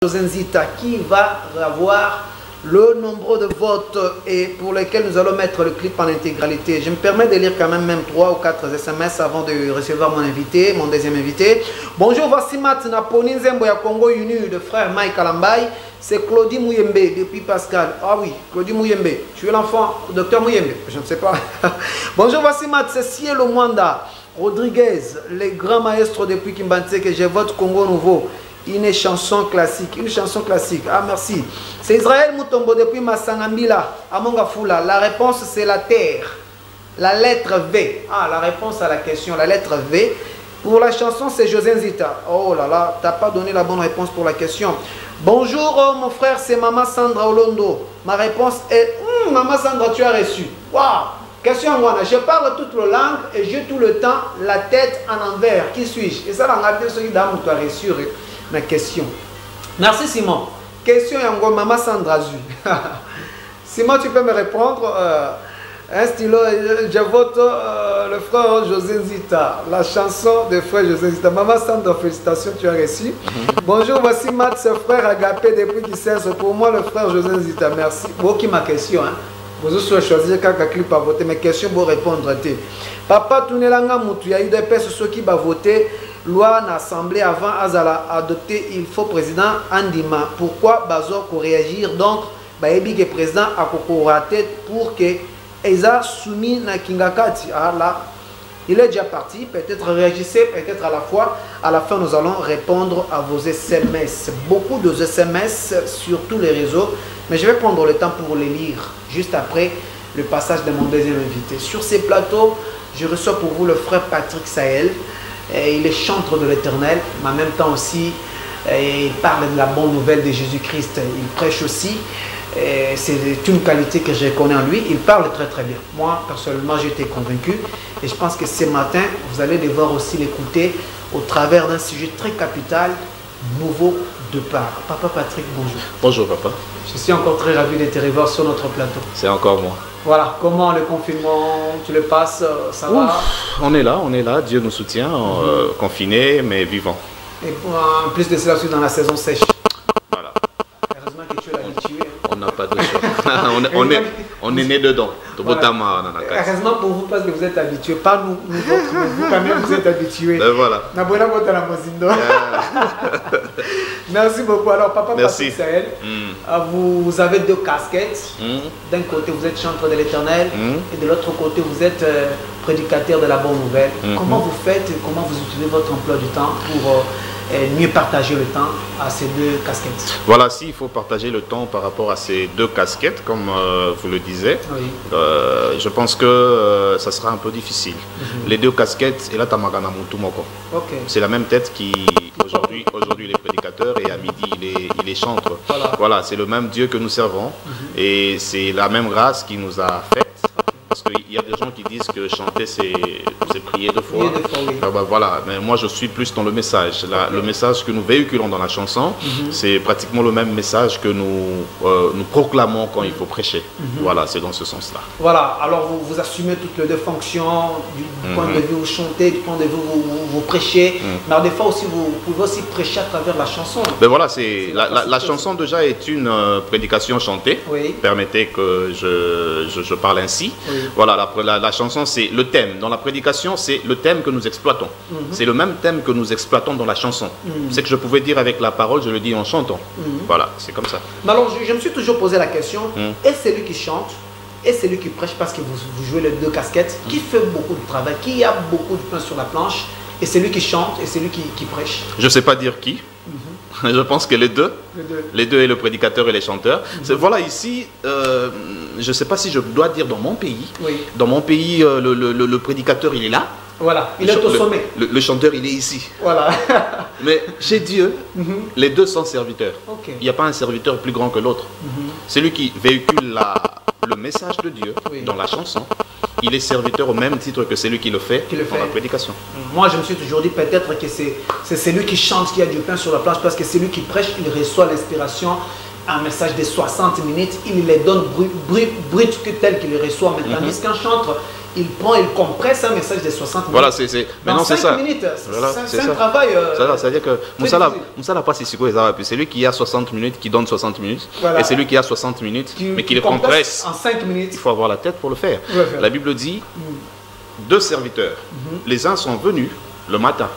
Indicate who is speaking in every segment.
Speaker 1: Zita qui va avoir le nombre de votes et pour lesquels nous allons mettre le clip en intégralité. Je me permets de lire quand même 3 ou 4 SMS avant de recevoir mon invité, mon deuxième invité. Bonjour, voici Matt Naponi Nzembo ya Congo Uni, de frère Mike Alambay. C'est Claudie Mouyembe depuis Pascal. Ah oui, Claudie Mouyembe. Tu es l'enfant, docteur Mouyembe. Je ne sais pas. Bonjour, voici Matt, c'est Cielo Mwanda Rodriguez, les grands maestros depuis Kimbanse que je vote Congo Nouveau. Une chanson classique, une chanson classique. Ah merci. C'est Israël Moutombo depuis Massangambila, à Mongafula. La réponse c'est la terre. La lettre V. Ah, la réponse à la question, la lettre V. Pour la chanson c'est José Nzita. Oh là là, t'as pas donné la bonne réponse pour la question. Bonjour mon frère, c'est Maman Sandra Olondo. Ma réponse est Maman Sandra, tu as reçu. Waouh. Question Wana, je parle toute la langue et j'ai tout le temps la tête en envers. Qui suis-je? Et ça, on a dit ce qui tu as reçu. Ma question. Merci Simon. Question Yango Maman Sandra Zu. Simon, tu peux me répondre un stylo, je vote le frère José Nzita. La chanson de frère José Nzita. Maman Sandra, félicitations, tu as reçu. Bonjour, voici Matt, ce frère agapé depuis qui sert. Pour moi, le frère José Nzita. Merci. Bon, qui ma question, hein? Vous avez choisi quelques clips à voter. Mes questions pour répondre. Papa, tout le monde, il y a eu des personnes qui vont voter. Loi l'Assemblée avant Azala adopté, il faut président Andima. Pourquoi Bazor pour réagir? Donc, Baebi que président a cocoraté pour que Eza soumis na Kingakati. Ah là, il est déjà parti. Peut-être réagissez, peut-être à la fois. À la fin, nous allons répondre à vos SMS. Beaucoup de SMS sur tous les réseaux. Mais je vais prendre le temps pour les lire juste après le passage de mon deuxième invité. Sur ces plateaux, je reçois pour vous le frère Patrick Sahel. Il est chantre de l'Éternel, mais en même temps aussi, il parle de la bonne nouvelle de Jésus-Christ. Il prêche aussi. C'est une qualité que je reconnais en lui. Il parle très très bien. Moi, personnellement, j'ai été convaincu. Et je pense que ce matin, vous allez devoir aussi l'écouter au travers d'un sujet très capital, nouveau départ. Papa Patrick, bonjour.
Speaker 2: Bonjour papa.
Speaker 1: Je suis encore très ravi de te revoir sur notre plateau.
Speaker 2: C'est encore moi.
Speaker 1: Voilà, comment le confinement, tu le passes, ça va?
Speaker 2: On est là, Dieu nous soutient, confinés mais vivants.
Speaker 1: Et en plus de cela, aussi dans la saison sèche.
Speaker 2: Voilà.
Speaker 1: Heureusement que tu es habitué.
Speaker 2: On n'a pas de choix. on est né dedans. Voilà.
Speaker 1: Heureusement pour vous parce que vous êtes habitués. Pas nous autres, mais vous quand même vous êtes habitués.
Speaker 2: Voilà.
Speaker 1: Merci beaucoup. Alors papa
Speaker 2: Merci.
Speaker 1: Patrick Sahel, vous avez deux casquettes. D'un côté vous êtes chantre de l'Éternel et de l'autre côté vous êtes prédicateur de la bonne nouvelle. Comment vous faites, comment vous utilisez votre emploi du temps pour mieux partager le temps à ces deux casquettes?
Speaker 2: Voilà, s'il faut partager le temps par rapport à ces deux casquettes, comme vous le disiez,
Speaker 1: oui.
Speaker 2: Je pense que ça sera un peu difficile. Les deux casquettes, et là, Tamagana Mutumoko. C'est la même tête qui, aujourd'hui, il est prédicateur et à midi, il est chantre. Voilà, c'est le même Dieu que nous servons et c'est la même grâce qui nous a fait. Parce qu'il y a des gens qui disent que chanter, c'est prier deux fois.
Speaker 1: Oui.
Speaker 2: Voilà, mais moi je suis plus dans le message. Le message que nous véhiculons dans la chanson, c'est pratiquement le même message que nous proclamons quand il faut prêcher. Voilà, c'est dans ce sens-là.
Speaker 1: Voilà, alors vous assumez toutes les deux fonctions, du point de vue vous chantez, du point de vue vous prêchez, mais des fois aussi vous pouvez aussi prêcher à travers la chanson.
Speaker 2: Ben voilà, la chanson déjà est une prédication chantée.
Speaker 1: Oui.
Speaker 2: Permettez que je parle ainsi. Oui. Voilà, la chanson c'est le thème. Dans la prédication, c'est le thème que nous exploitons. C'est le même thème que nous exploitons dans la chanson. Ce que je pouvais dire avec la parole, je le dis en chantant. Voilà, c'est comme ça.
Speaker 1: Mais alors, je me suis toujours posé la question, est-ce celui qui chante et celui qui prêche, parce que vous jouez les deux casquettes, qui fait beaucoup de travail, qui a beaucoup de pain sur la planche, et celui qui chante et celui qui prêche?
Speaker 2: Je ne sais pas dire qui. Je pense que les deux et le prédicateur et les chanteurs. Voilà, ici, je ne sais pas si je dois dire dans mon pays.
Speaker 1: Oui.
Speaker 2: Dans mon pays, le prédicateur, il est là.
Speaker 1: Voilà, il est au sommet.
Speaker 2: Le chanteur, il est ici.
Speaker 1: Voilà.
Speaker 2: Mais chez Dieu, les deux sont serviteurs.
Speaker 1: Okay.
Speaker 2: Il n'y a pas un serviteur plus grand que l'autre. Celui qui véhicule le message de Dieu dans la chanson, il est serviteur au même titre que celui qui le fait dans la prédication.
Speaker 1: Moi, je me suis toujours dit peut-être que c'est celui qui chante qui a du pain sur la planche, parce que celui qui prêche, il reçoit l'inspiration, un message de 60 minutes, il les donne brut tel qu'il le reçoit. Mais tandis qu'un chantre, il prend, il compresse un message de 60 minutes.
Speaker 2: Voilà, maintenant c'est ça.
Speaker 1: Minutes,
Speaker 2: voilà,
Speaker 1: c'est un travail.
Speaker 2: C'est-à-dire que Moussa n'a pas si c'est lui qui a 60 minutes, qui donne 60 minutes,
Speaker 1: voilà.
Speaker 2: Et c'est lui qui a 60 minutes, mais qui le compresse
Speaker 1: en 5 minutes.
Speaker 2: Il faut avoir la tête pour le faire. La Bible dit, deux serviteurs, les uns sont venus le matin.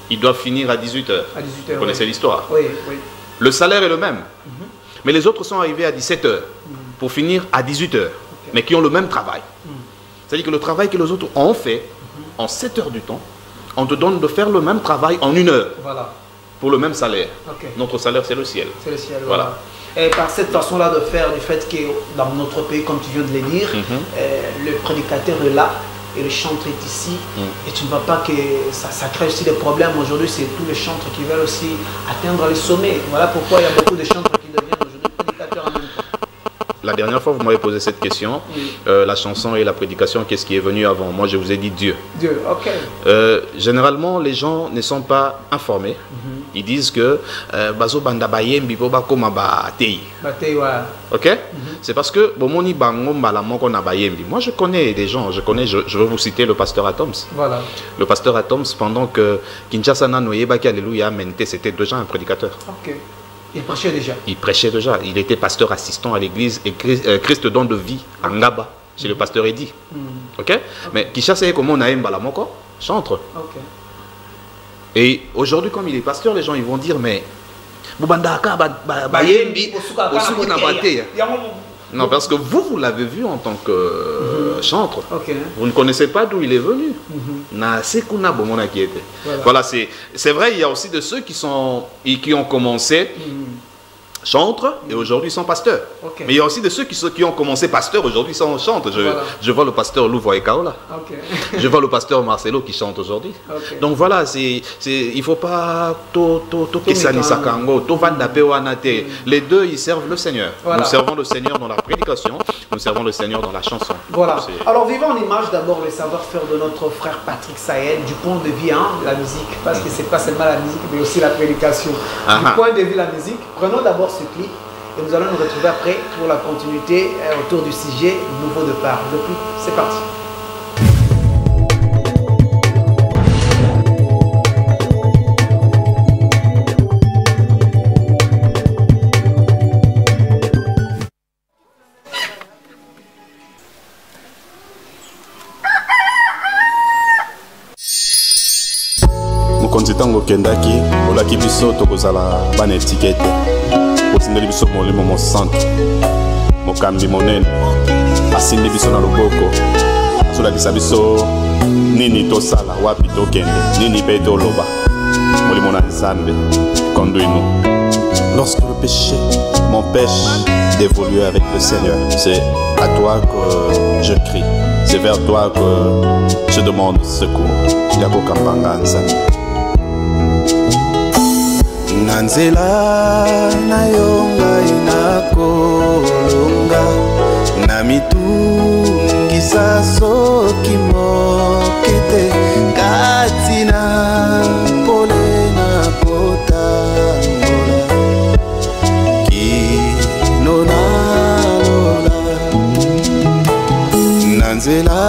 Speaker 2: Ils doivent finir à 18h. Vous connaissez l'histoire.
Speaker 1: Oui.
Speaker 2: Le salaire est le même. Mais les autres sont arrivés à 17h pour finir à 18h, mais qui ont le même travail. C'est-à-dire que le travail que les autres ont fait en 7 heures du temps, on te donne de faire le même travail en 1 heure.
Speaker 1: Voilà.
Speaker 2: Pour le même salaire. Notre salaire, c'est le ciel.
Speaker 1: C'est le ciel, voilà. Et par cette façon-là de faire, du fait que dans notre pays, comme tu viens de le dire, le prédicateur est là et le chantre est ici. Et tu ne vois pas que ça crée aussi des problèmes. Aujourd'hui, c'est tous les chantres qui veulent aussi atteindre les sommets. Voilà pourquoi il y a beaucoup de chantres qui deviennent aujourd'hui prédicateurs en même temps.
Speaker 2: La dernière fois, vous m'avez posé cette question, la chanson et la prédication, qu'est-ce qui est venu avant? Moi, je vous ai dit Dieu.
Speaker 1: Dieu, ok.
Speaker 2: Généralement, les gens ne sont pas informés. Ils disent que Bazo Banda Bayembi Boba Koma Batei. Ok? C'est parce que Bomoni Bango Malamoko na Bayembi. Moi, je connais des gens, je veux vous citer le pasteur Atoms.
Speaker 1: Voilà.
Speaker 2: Le pasteur Atoms, pendant que Kinshasa Nanoyebaki Alléluia Mente, c'était déjà un prédicateur.
Speaker 1: Ok. Il prêchait déjà.
Speaker 2: Il prêchait déjà. Il était pasteur assistant à l'église et Christ don de vie à Ngaba, chez le pasteur Eddy. Ok? Mais Kinshasa est comme on a Mbalamoko, chantre. Et aujourd'hui, comme il est pasteur, les gens ils vont dire, mais Boubandaka Bayembi Osukina Bate. Non, parce que vous l'avez vu en tant que chantre. Vous ne connaissez pas d'où il est venu. Voilà, c'est vrai, il y a aussi de ceux qui ont commencé chantres et aujourd'hui sont pasteurs. Mais il y a aussi de ceux qui ont commencé pasteurs, aujourd'hui sont chantres. Je vois le pasteur Louvois et Kaola. Je vois le pasteur Marcelo qui chante aujourd'hui. Donc voilà, il ne faut pas les deux, ils servent le Seigneur. Nous servons le Seigneur dans la prédication, nous servons le Seigneur dans la chanson.
Speaker 1: Voilà. Alors vivons en image d'abord le savoir-faire de notre frère Patrick Sahel, du point de vue, la musique, parce que ce n'est pas seulement la musique, mais aussi la prédication. Du point de vue la musique, prenons d'abord ce clip et nous allons nous retrouver après pour la continuité autour du sujet nouveau départ. Le clip, c'est parti.
Speaker 3: mokonzi ntango okendaki olaki biso tokozala bana etikete otindeli biso molimo mosantu mokambi monene asindi biso na loboko azolakisa biso nini tosala wapi tokende nini mpe toloba molimo na nzambe conduis-nous. Lorsque le péché m'empêche d'évoluer avec le Seigneur, c'est à toi que je crie, c'est vers toi que je demande secours. Yako Kampanga Nzambe. Nanzela na yonga inakolonga na mitungisa soki mokete katina pole na kotambola kino na lola nanzela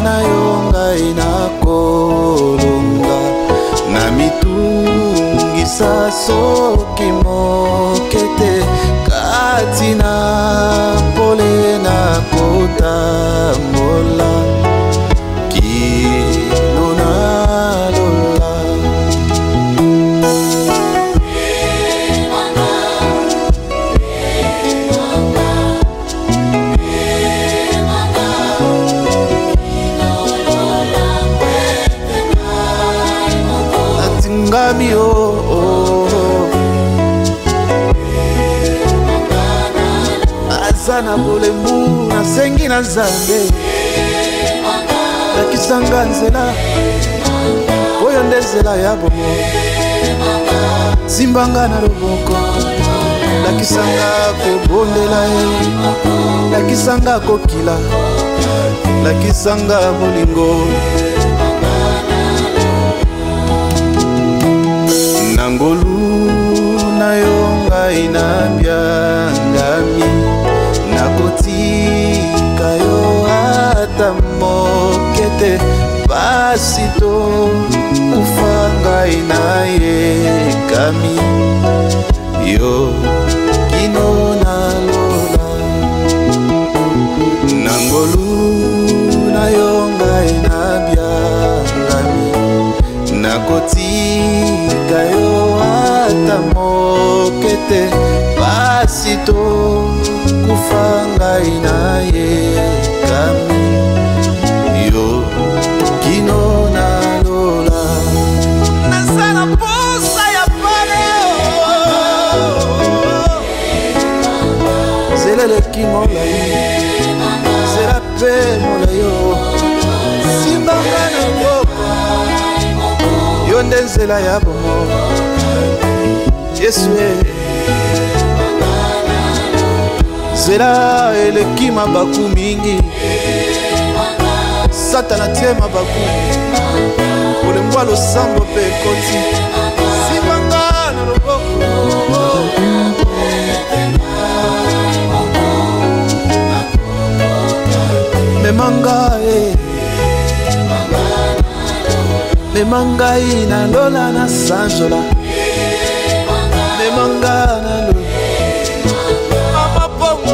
Speaker 3: na yonga inakolonga na mitungisa soki mokete katina pole na kotambola kino na lola atingami na bolembu nasengi na Nzambe lakisanga nzela oyo nde nzela ya bomo simbanga na loboko lakisanga kobondela ye lakisanga kokila lakisanga bolingo nangolu na yo ngai nabyangami nakotika yo ata
Speaker 4: te pasito kufanga inaye kami yo kino na lola nangolu na yonga inabia kami nakotika yo ata mokete pasito kufanga inaye kami yo kino na lola nasala posa ya pale zelele kimola zela pe mola yo simbanga na ngoko yo ndenzela ya bomo Yesu zela eleki mabaku mingi satana tie mabaku olembwa losambo mpe ekoti simbanga na loboko memanga memangai na lola na sanjola memanga na lola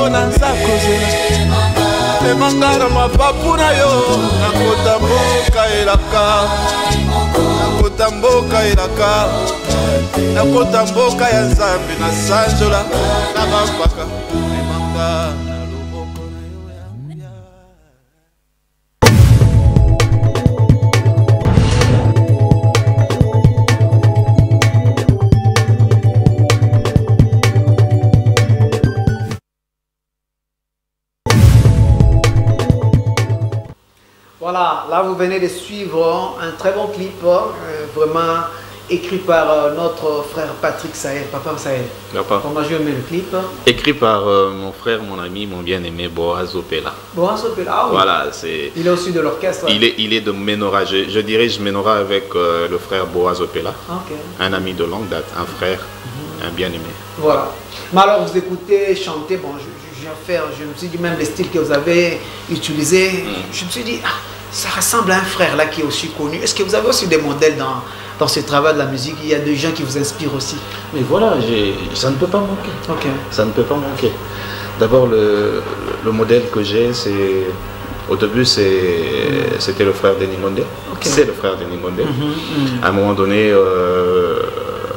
Speaker 4: na nzakozela memanga na mapapu na yo nakota mboka elaka nakota mboka elaka nakota mboka ya nzambe na sanjola na bampaka memanga na loboko na yo ya
Speaker 1: Voilà, là vous venez de suivre un très bon clip, vraiment écrit par notre frère Patrick Sahel, Papa Sahel. Comment j'ai aimé le clip?
Speaker 2: Écrit par mon frère, mon ami, mon bien-aimé Boaz Opela.
Speaker 1: Boaz Opela, ah oui.
Speaker 2: Voilà,
Speaker 1: il est aussi de l'orchestre.
Speaker 2: Il est de Menora. Je dirige Menora avec le frère Boaz Opela.
Speaker 1: Okay.
Speaker 2: Un ami de longue date, un frère, un bien-aimé.
Speaker 1: Voilà. Mais alors vous écoutez chanter, bon, je me suis dit même le style que vous avez utilisé, je me suis dit, ah, ça ressemble à un frère là qui est aussi connu. Est-ce que vous avez aussi des modèles dans ce travail de la musique? Il y a des gens qui vous inspirent aussi.
Speaker 2: Mais voilà, ça ne peut pas manquer.
Speaker 1: Okay.
Speaker 2: Ça ne peut pas manquer. D'abord, le modèle que j'ai, c'est... Au début, c'était le frère Denis Ngondé. Okay. C'est le frère Denis Ngondé. À un moment donné,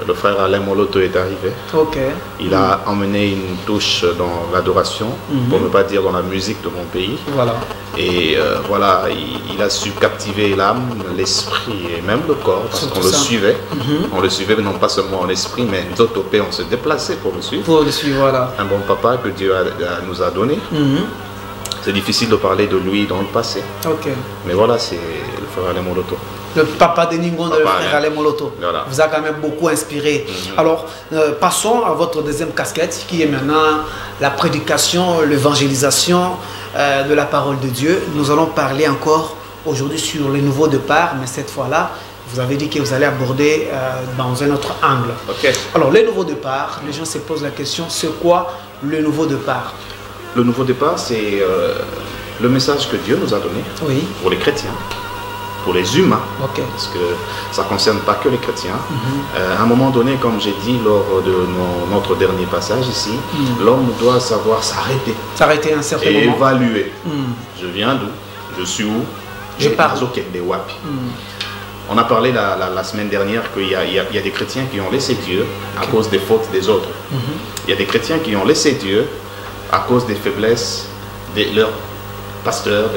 Speaker 2: le frère Alain Moloto est arrivé.
Speaker 1: Okay.
Speaker 2: Il a emmené une touche dans l'adoration, pour ne pas dire dans la musique de mon pays.
Speaker 1: Voilà.
Speaker 2: Et voilà, il a su captiver l'âme, l'esprit et même le corps, parce qu'on le suivait. On le suivait non pas seulement en esprit, mais d'autres OP, on se déplaçait pour le suivre.
Speaker 1: Pour le suivre, voilà.
Speaker 2: Un bon papa que Dieu nous a donné. C'est difficile de parler de lui dans le passé.
Speaker 1: Okay.
Speaker 2: Mais voilà, c'est le frère Alain Moloto.
Speaker 1: Le papa de Ningonde, le frère Alain Moloto,
Speaker 2: voilà.
Speaker 1: Vous a quand même beaucoup inspiré. Alors, passons à votre deuxième casquette, qui est maintenant la prédication, l'évangélisation de la parole de Dieu. Nous allons parler encore aujourd'hui sur les nouveaux départs, mais cette fois-là, vous avez dit que vous allez aborder dans un autre angle.
Speaker 2: Okay.
Speaker 1: Alors, les nouveaux départs, les gens se posent la question, c'est quoi le nouveau départ?
Speaker 2: Le nouveau départ, c'est le message que Dieu nous a donné pour les chrétiens, pour les humains, parce que ça ne concerne pas que les chrétiens. À un moment donné, comme j'ai dit lors de notre dernier passage ici, l'homme doit savoir s'arrêter.
Speaker 1: S'arrêter à un certain moment.
Speaker 2: Et évaluer. Je viens d'où? Je suis où?
Speaker 1: Je pars.
Speaker 2: On a parlé la semaine dernière qu'il y a des chrétiens qui ont laissé Dieu à cause des fautes des autres. Il y a des chrétiens qui ont laissé Dieu à cause des faiblesses de leurs pasteurs,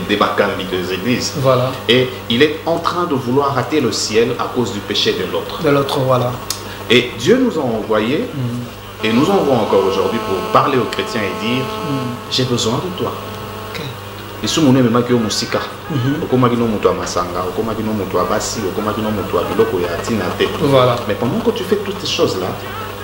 Speaker 2: des Bakambi, des églises.
Speaker 1: Voilà.
Speaker 2: Et il est en train de vouloir rater le ciel à cause du péché de l'autre.
Speaker 1: De l'autre, voilà.
Speaker 2: Et Dieu nous a envoyés, et nous envoie encore aujourd'hui pour parler aux chrétiens et dire, j'ai besoin de toi. Et si on est même qui musika,
Speaker 1: voilà.
Speaker 2: Mais pendant que tu fais toutes ces choses-là,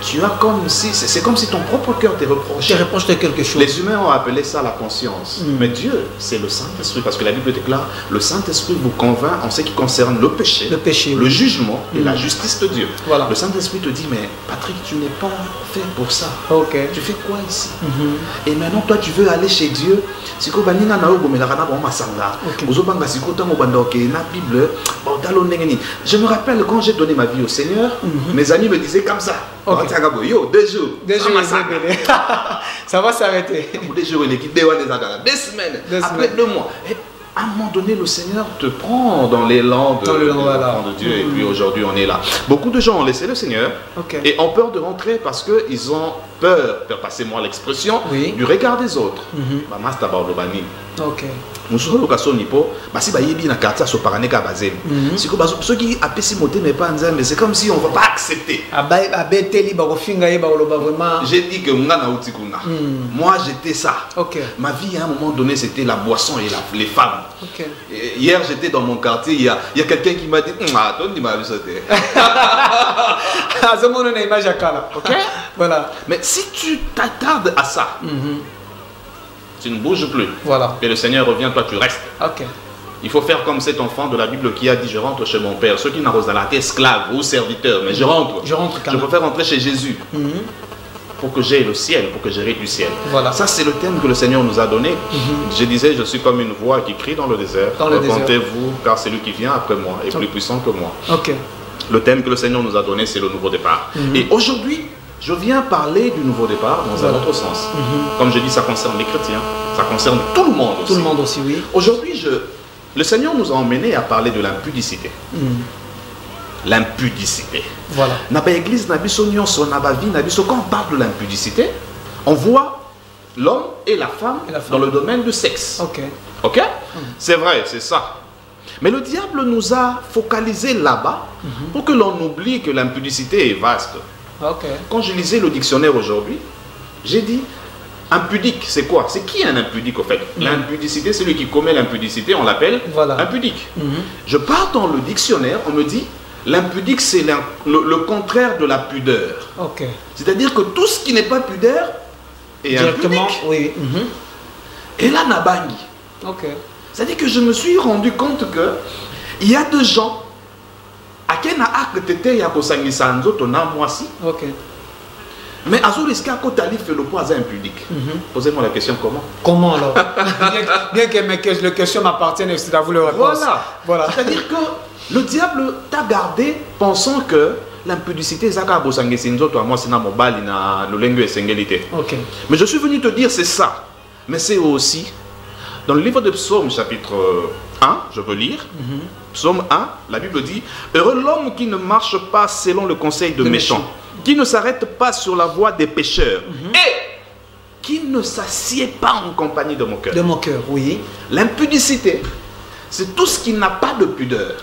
Speaker 2: tu as comme si, c'est comme si ton propre cœur te reproche.
Speaker 1: Tu reproches quelque chose.
Speaker 2: Les humains ont appelé ça la conscience. Mais Dieu, c'est le Saint-Esprit, parce que la Bible déclare, le Saint-Esprit vous convainc en ce qui concerne le péché, le jugement et la justice de Dieu. Voilà. Le Saint-Esprit te dit, mais Patrick, tu n'es pas fait pour ça. Tu fais quoi ici? Et maintenant, toi, tu veux aller chez Dieu. Je me rappelle quand j'ai donné ma vie au Seigneur, mes amis me disaient comme ça. Yo, 2 jours.
Speaker 1: 2 jours, ça va s'arrêter.
Speaker 2: 2 jours, 2 semaines. Après 2 mois. Et à un moment donné, le Seigneur te prend dans l'élan de Dieu. Et puis aujourd'hui, on est là. Beaucoup de gens ont laissé le Seigneur et ont peur de rentrer parce qu'ils ont peur, passez-moi l'expression, du regard des autres. Nous sommes si c'est comme si on ne va pas accepter. J'ai dit que moi j'étais ça. Ma vie à un moment donné c'était la boisson et les femmes. Hier j'étais dans mon quartier, il y a quelqu'un qui m'a dit voilà. Mais si tu t'attardes à ça, tu ne bouges plus. Voilà. Et le Seigneur revient, toi tu restes. Il faut faire comme cet enfant de la Bible qui a dit, je rentre chez mon père. Ceux qui n'ont pas été esclaves ou serviteurs, mais je rentre. Je préfère rentrer chez Jésus. Pour que j'aie le ciel, pour que j'hérite du ciel. Voilà. Ça c'est le thème que le Seigneur nous a donné. Je disais, je suis comme une voix qui crie dans le désert. Repentez-vous, car c'est lui qui vient après moi est plus puissant que moi. Le thème que le Seigneur nous a donné, c'est le nouveau départ. Et aujourd'hui, je viens parler du nouveau départ dans un autre sens. Comme je dis, ça concerne les chrétiens, ça concerne tout le monde aussi. Tout le monde aussi, oui. Aujourd'hui, le Seigneur nous a emmenés à parler de l'impudicité. L'impudicité. Voilà. Quand on parle de l'impudicité, on voit l'homme et la femme dans le domaine du sexe. Ok? C'est vrai, c'est ça. Mais le diable nous a focalisé là-bas pour que l'on oublie que l'impudicité est vaste. Quand je lisais le dictionnaire aujourd'hui, j'ai dit, impudique, c'est quoi? C'est qui un impudique au fait? L'impudicité, celui qui commet l'impudicité, on l'appelle impudique. Je pars dans le dictionnaire, on me dit, l'impudique c'est le contraire de la pudeur. C'est-à-dire que tout ce qui n'est pas pudeur est impudique. Et là, nabangi. C'est-à-dire que je me suis rendu compte que il y a des gens à qui na acte tete ya kosangisa nzoto na mwasi. Mais à ce risque, quand tu as fait le poids impudique, posez-moi la question comment? Comment alors?
Speaker 1: Bien que les questions m'appartiennent, c'est à vous le répondre.
Speaker 2: Voilà. C'est-à-dire que le diable t'a gardé pensant que l'impudicité, c'est à moi, c'est na mobile, na l'olengue et singélité. Mais je suis venu te dire, c'est ça. Mais c'est aussi, dans le livre de Psaume, chapitre 1, je veux lire. Psaume 1, la Bible dit, heureux l'homme qui ne marche pas selon le conseil de méchants, qui ne s'arrête pas sur la voie des pécheurs et qui ne s'assied pas en compagnie de mon cœur.
Speaker 1: De mon cœur, oui.
Speaker 2: L'impudicité, c'est tout ce qui n'a pas de pudeur.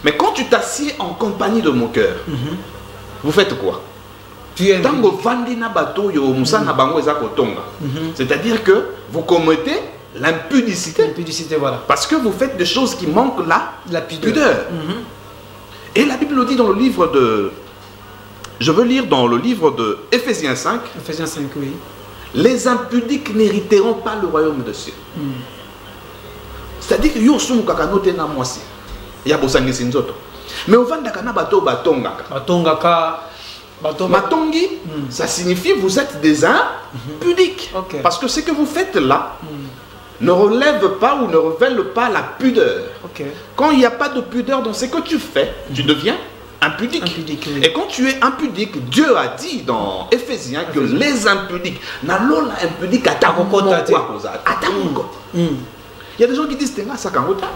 Speaker 2: Mais quand tu t'assieds en compagnie de mon cœur, vous faites quoi? C'est-à-dire que vous commettez l'impudicité.
Speaker 1: Voilà.
Speaker 2: Parce que vous faites des choses qui manquent la pudeur. Et la Bible dit dans le livre de... Je veux lire dans le livre de Éphésiens 5.
Speaker 1: Éphésiens 5, oui.
Speaker 2: Les impudiques n'hériteront pas le royaume de Dieu. C'est-à-dire que yo sont kakanote na mwasi. Ya bosangi sinzoto. Mais au vanda kana bato batongaka. Matongi, ça signifie vous êtes des impudiques. Parce que ce que vous faites là ne relève pas ou ne révèle pas la pudeur. Quand il n'y a pas de pudeur dans ce que tu fais, tu deviens impudique. Et quand tu es impudique, Dieu a dit dans Éphésiens que les impudiques, nalola impudique à ta il y a des gens qui disent tenga sakangota.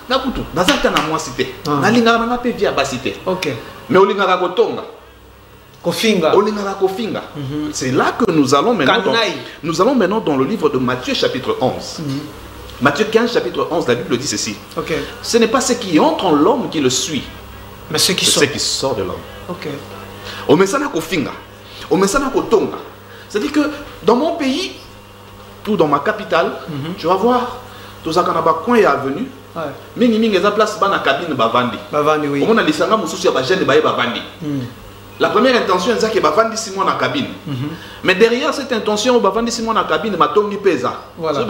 Speaker 2: Nakutu, nazata na moi cité. Nalinga na pe via basité. Mais olinga ka kotonga.
Speaker 1: Kofinga.
Speaker 2: Olinga ka kofinga. C'est là que nous allons maintenant dans le livre de Matthieu chapitre 11. Matthieu 15 chapitre 11, la Bible dit ceci. Ce n'est pas ce qui entre en l'homme qui le suit,
Speaker 1: mais ce qui
Speaker 2: sort de l'homme. Au messana kofinga. Au messana kotonga. C'est-à-dire que dans mon pays ou dans ma capitale, tu vas voir tous akanaba coin et avenue. Mingi mingi eza place bana cabine bavandi.
Speaker 1: Bavandi, oui.
Speaker 2: On a lisanga mususu ya ba jeune baye bavandi. La première intention, c'est que bavandi si moi dans la cabine. Mais derrière cette intention, bavandi si moi dans la cabine, matongi pesa. Voilà.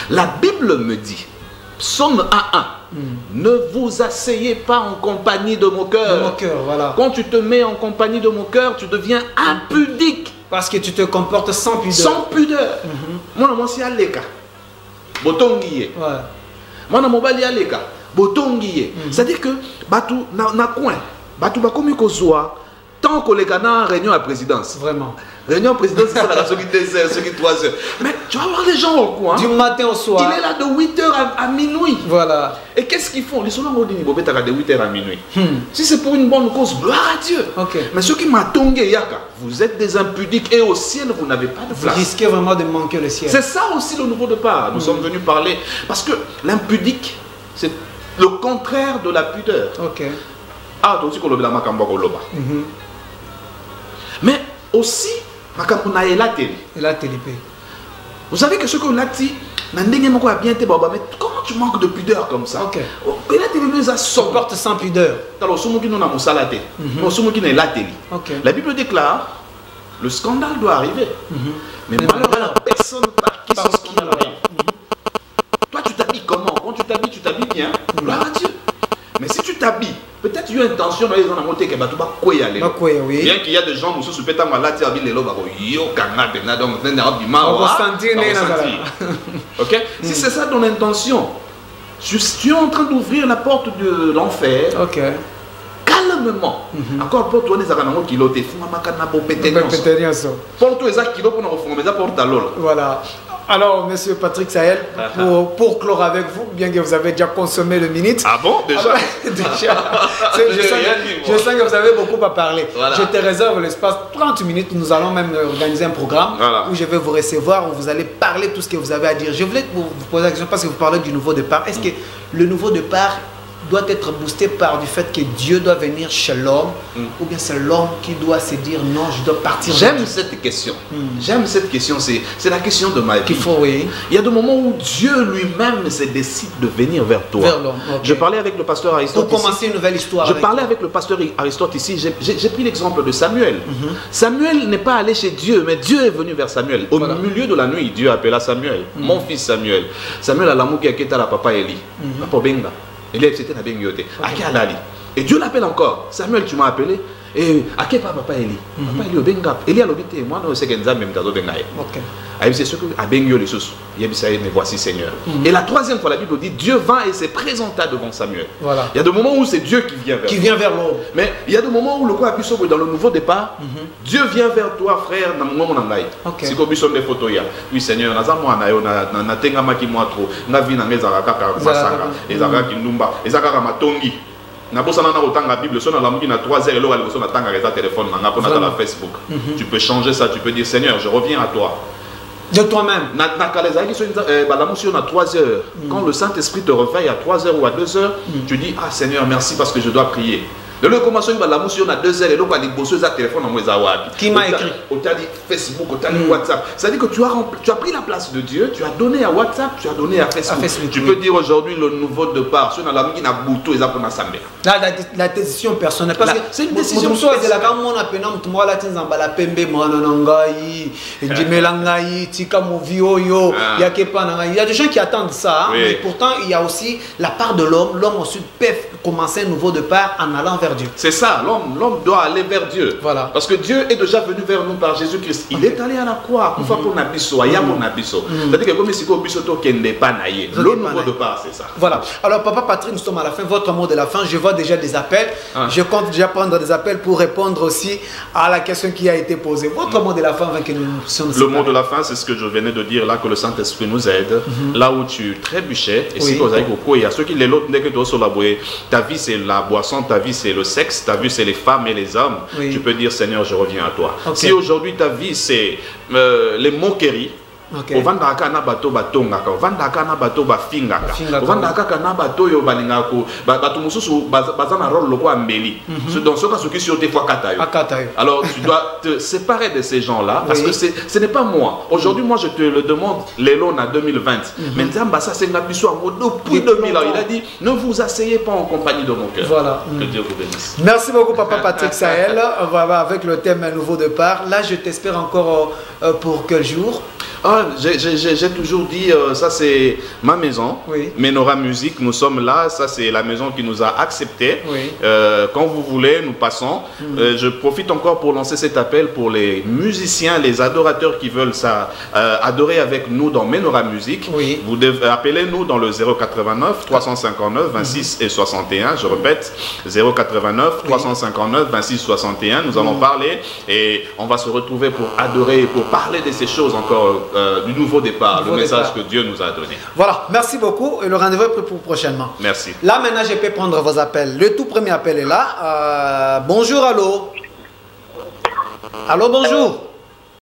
Speaker 2: La Bible me dit, Psaume 1:1, ne vous asseyez pas en compagnie de mon cœur.
Speaker 1: De mon cœur, voilà.
Speaker 2: Quand tu te mets en compagnie de mon cœur, tu deviens impudique.
Speaker 1: Parce que tu te comportes sans pudeur.
Speaker 2: Sans pudeur. Moi, c'est Aleka. Botongiye. Moi, je Aleka. Botongiye. C'est-à-dire que, Batou, na coin, Batou, Bakoumi Kozwa, tant que les Ghana réunion à présidence.
Speaker 1: Vraiment.
Speaker 2: Réunion à présidence, c'est ça, ceux qui 2 heures, ceux qui 3 heures. Mais tu vas voir les gens au coin.
Speaker 1: Du matin au soir.
Speaker 2: Il est là de 8h à minuit.
Speaker 1: Voilà.
Speaker 2: Et qu'est-ce qu'ils font? Les soldats ont dit de 8h à minuit. Si c'est pour une bonne cause, gloire à Dieu. Mais ceux qui m'attendent, vous êtes des impudiques et au ciel, vous n'avez pas de place.
Speaker 1: Vous risquez vraiment de manquer le ciel.
Speaker 2: C'est ça aussi le nouveau départ. Nous sommes venus parler. Parce que l'impudique, c'est le contraire de la pudeur. Ah, aussi qu'on le mais aussi, vous savez que ce qu'on a dit, mais comment tu manques de pudeur comme ça?
Speaker 1: Porte sans pudeur.
Speaker 2: La Bible déclare, le scandale doit arriver. Mais malheureusement, la personne par qui ce scandale arrive. Toi, tu t'habilles comment? Quand tu t'habilles bien. Gloire à Dieu. Mais si tu t'habilles, peut-être tu as une intention dans les gens à monter que tu vas quoi y aller. Bien qu'il y a des gens qui sont peut-être malades, tu habilles les lobes, ok? Si c'est ça ton intention, tu es en train d'ouvrir la porte de l'enfer. Calmement. Encore pour toi, les aranons qui l'ont fait, pour toi, les aranons qui l'ont fait,
Speaker 1: voilà. Alors, monsieur Patrick Sahel, pour clore avec vous, bien que vous avez déjà consommé le minute.
Speaker 2: Ah bon, déjà?
Speaker 1: Alors, je sens que vous avez beaucoup à parler. Voilà. Je te réserve l'espace 30 minutes. Nous allons même organiser un programme où je vais vous recevoir, où vous allez parler tout ce que vous avez à dire. Je voulais vous poser la question parce que vous parlez du nouveau départ. Est-ce que le nouveau départ doit être boosté par du fait que Dieu doit venir chez l'homme ou bien c'est l'homme qui doit se dire non, je dois partir?
Speaker 2: J'aime cette question. J'aime cette question. C'est la question de ma vie. Il y a des moments où Dieu lui-même se décide de venir vers toi. Je parlais avec le pasteur Aristote.
Speaker 1: Pour commencer une nouvelle histoire.
Speaker 2: Je parlais avec le pasteur Aristote ici. J'ai pris l'exemple de Samuel. Samuel n'est pas allé chez Dieu, mais Dieu est venu vers Samuel. Au milieu de la nuit, Dieu appela Samuel. Mon fils Samuel. Samuel a l'amour qui a quitté la papa Eli. Papa Benga. Il est c'était la bengote. Et Dieu l'appelle encore. Samuel, tu m'as appelé. Et à quel papa Eli? Papa Eli au benga. Eli a l'obité. Moi non c'est que nous même dans benga. C'est ce que a bengo les choses. Il y a mais voici Seigneur. Et la troisième fois la Bible dit Dieu vint et se présenta devant Samuel.
Speaker 1: Voilà.
Speaker 2: Il y a des moments où c'est Dieu qui vient vers
Speaker 1: l'homme.
Speaker 2: Mais il y a des moments où le quoi dans le nouveau départ, Dieu vient vers toi frère dans mon nangai. Si ko biso des photos ya. Oui Seigneur, na za mwana yo na tenga maki moi trop. Na vi na ngeza kaka masanga. Ezaka kindumba, ezaka matongi. Na bossa na otanga Bible, so na lamuki na 3 heures lo ali so na tanga reza téléphone na pour na Facebook. Tu peux changer ça, tu peux dire Seigneur, je reviens à toi.
Speaker 1: De toi-même.
Speaker 2: À 3 heures. Quand le Saint-Esprit te réveille à 3 heures ou à 2 heures, tu dis ah Seigneur, merci parce que je dois prier. De le commencer la motion à 2 heures et donc à bosser à téléphone en Mouezawabi.
Speaker 1: Qui m'a écrit?
Speaker 2: Au tali Facebook, au tali WhatsApp. C'est-à-dire que tu as pris la place de Dieu, tu as donné à WhatsApp, tu as donné à Facebook. Tu peux dire aujourd'hui le nouveau départ. Si on a la qui n'a boutou et pour l'assemblée.
Speaker 1: La décision personnelle. Parce que
Speaker 2: c'est une décision personnelle.
Speaker 1: Il y a des gens qui attendent ça, mais pourtant il y a aussi la part de l'homme. L'homme aussi peut commencer un nouveau départ en allant vers Dieu.
Speaker 2: C'est ça, l'homme doit aller vers Dieu.
Speaker 1: Voilà.
Speaker 2: Parce que Dieu est déjà venu vers nous par Jésus-Christ. Il est allé à la croix pour faire pour Nabiso, Aya pour Nabiso. C'est-à-dire que comme si Bisoto qui n'est pas naïe. Le nouveau départ, c'est ça.
Speaker 1: Voilà. Alors, Papa Patrick, nous sommes à la fin. Votre mot de la fin, je vois déjà des appels. Je compte déjà prendre des appels pour répondre aussi à la question qui a été posée. Votre mot de la fin, avant que nous sommes.
Speaker 2: Le mot de la fin, c'est ce que je venais de dire là, que le Saint-Esprit nous aide. Là où tu trébuchais, et si vous avez beaucoup, il y a ceux qui les l'autre n'est que toi sur la bouée. Ta vie, c'est la boisson, ta vie, c'est le sexe, ta vie, c'est les femmes et les hommes. Tu peux dire, Seigneur, je reviens à toi. Si aujourd'hui ta vie, c'est les moqueries, ovandaka na bato batongaka, ovandaka na bato bafingaka, ovandaka na bato yo balingako, bato mususu bazana rôle loko ambeli. Dans ce cas, ce qui sur des fois katayo. Alors tu dois te séparer de ces gens-là parce que ce n'est pas moi. Aujourd'hui, moi je te le demande, Lelon à 2020. Mais Nzamba, c'est depuis 2000 ans, il a dit ne vous asseyez pas en compagnie de mon cœur.
Speaker 1: Voilà.
Speaker 2: Que Dieu vous bénisse.
Speaker 1: Merci beaucoup, Papa Patrick Sahel. On va avec le thème nouveau départ. Là, je t'espère encore pour quel jour?
Speaker 2: J'ai toujours dit, ça c'est ma maison, Menora Musique, nous sommes là, ça c'est la maison qui nous a acceptés. Quand vous voulez, nous passons. Je profite encore pour lancer cet appel pour les musiciens, les adorateurs qui veulent adorer avec nous dans Menora Musique. Vous devez appeler nous dans le 089 359 26 et 61, je répète, 089 359 26 61, nous allons parler et on va se retrouver pour adorer, pour parler de ces choses encore. Du nouveau départ, le message que Dieu nous a donné.
Speaker 1: Voilà, merci beaucoup et le rendez-vous est pris pour prochainement.
Speaker 2: Merci.
Speaker 1: Là maintenant je peux prendre vos appels. Le tout premier appel est là. Bonjour, allô. Allô, bonjour.